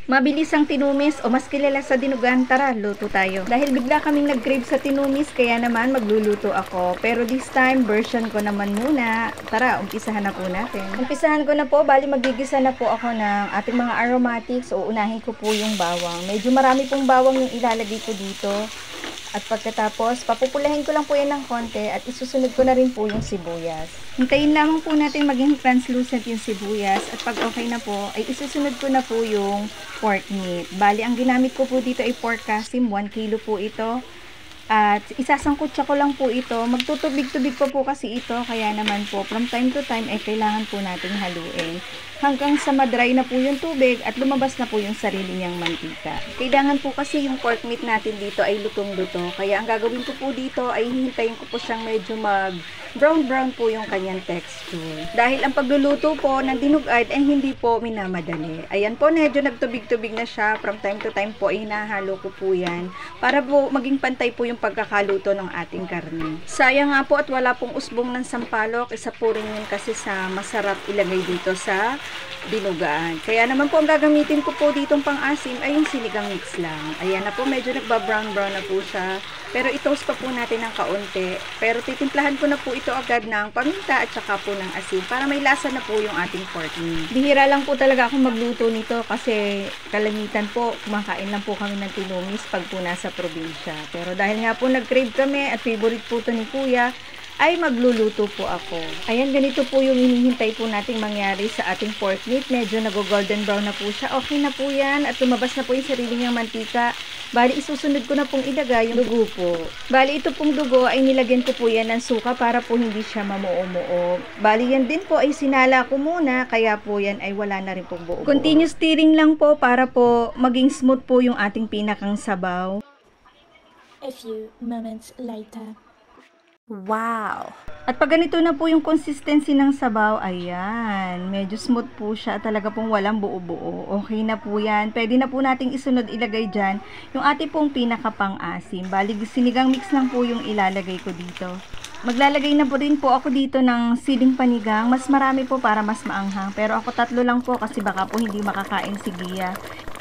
Mabilis ang tinumis o mas kilala sa dinugan, tara, luto tayo. Dahil bigla kaming nag-crave sa tinumis, kaya naman magluluto ako. Pero this time, version ko naman muna. Tara, umpisahan na po natin. Umpisahan ko na po, bali magigisa na po ako ng ating mga aromatics o unahin ko po yung bawang. Medyo marami pong bawang yung ilalagay ko dito. At pagkatapos, papupulahin ko lang po yan ng konti at isusunod ko na rin po yung sibuyas. Hintayin lamang po natin maging translucent yung sibuyas at pag okay na po, ay isusunod ko na po yung pork meat. Bali, ang ginamit ko po dito ay pork kasim, 1 kilo po ito. At isasangkutsa ko lang po ito. Magtutubig-tubig pa po kasi ito, kaya naman po from time to time ay kailangan po nating haluin hanggang sa madry na po yung tubig at lumabas na po yung sarili niyang mantika. Kailangan po kasi yung pork meat natin dito ay lutong-luto. Kaya ang gagawin ko po dito ay hihintayin ko po siyang medyo mag brown po yung kanyang texture. Dahil ang pagluluto po ng dinugad ay hindi po minamadali. Ayan po, medyo nagtubig-tubig na siya. From time to time po ay hinahalo ko po yan para po maging pantay po yung pagkakaluto ng ating karne. Sayang nga po at wala pong usbong ng sampalok. Isa po rin yun kasi sa masarap ilagay dito sa dinugaan. Kaya naman po ang gagamitin ko po ditong pang-asim ay yung sinigang mix lang. Ayan na po, medyo nagbabrown na po siya. Pero i-toast pa po natin ng kaunti. Pero titimplahan ko na po ito agad ng paminta at saka po ng asin para may lasa na po yung ating pork meat. Bihira lang po talaga ako magluto nito kasi kalamitan po, kumakain lang po kami ng tinumis pag po nasa probinsya. Pero dahil nga po nag-crave kami at favorite po to ni Kuya, ay magluluto po ako. Ayan, ganito po yung hinihintay po nating mangyari sa ating pork meat. Medyo nag-golden brown na po siya. Okay na po yan at lumabas na po yung sarili niyang mantika. Bali, isusunod ko na pong ilagay yung dugo po. Bali, ito pong dugo ay nilagyan ko po yan ng suka para po hindi siya mamuo-muo. Bali, yan din po ay sinala ko muna kaya po yan ay wala na rin pong buo-buo. Continuous stirring lang po para po maging smooth po yung ating pinakang sabaw. A few moments later. Wow! At pag ganito na po yung consistency ng sabaw, ayan, medyo smooth po siya, talaga pong walang buo-buo. Okay na po yan. Pwede na po nating isunod ilagay dyan yung ating pong pinakapang-asim. Bali, sinigang mix lang po yung ilalagay ko dito. Maglalagay na po rin po ako dito ng siling panigang. Mas marami po para mas maanghang. Pero ako 3 lang po kasi baka po hindi makakain si Gia.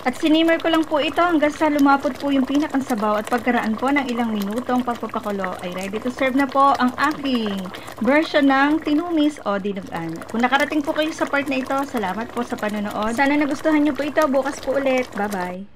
At sinimmer ko lang po ito hanggang sa lumapot po yung pinakang sabaw at pagkaraan po ng ilang minutong pagpapakulo ay ready to serve na po ang aking version ng tinumis o dinugan. Kung nakarating po kayo sa part na ito, salamat po sa panonood. Sana nagustuhan niyo po ito. Bukas po ulit. Bye-bye!